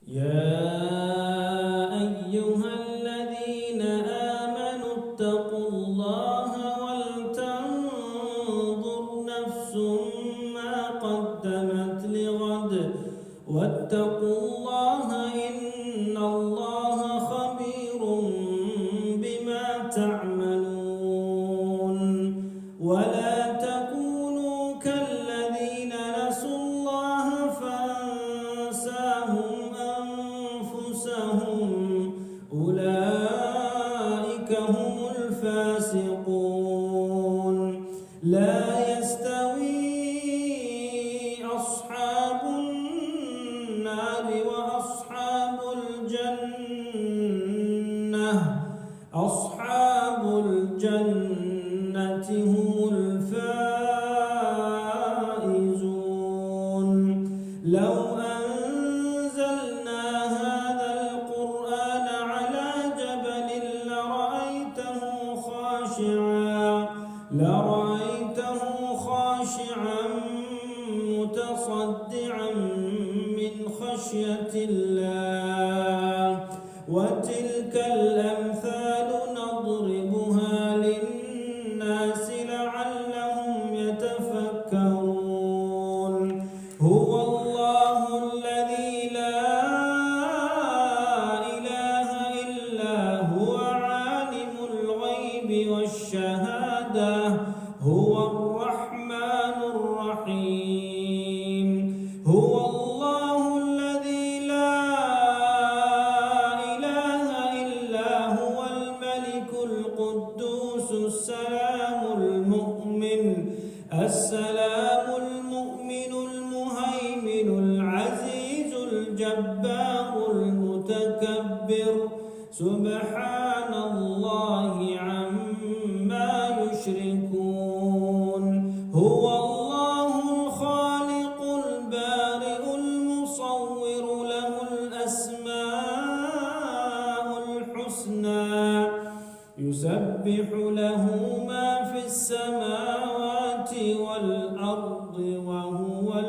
يا أيها الذين آمنوا اتقوا الله ولتنظر نفس ما قدمت لغد واتقوا الله إن الله خبير بما تعملون ولا تكونوا كالذين نسوا الله فأنساهم أنفسهم أولئك هم الفاسقون لا يستوي أصحاب النار وأصحاب الجنة أصحاب الجنة هم الفائزون لو أنزلنا هذا القرآن على جبل لرأيته خاشعا متصدعا من خشية الله وتلك الأمثال نضربها للناس لعلهم يتفكرون هو الله الذي لا إله إلا هو عالم الغيب والشهادة هو الرحمن الرحيم هو الله الذي لا إله إلا هو الملك القدوس السلام المؤمن المهيمن العزيز الجبار المتكبر سبحان الله عما يشركون هو الله الخالق البارئ المصور له الأسماء الحسنى يسبح له ما في السماوات والأرض وهو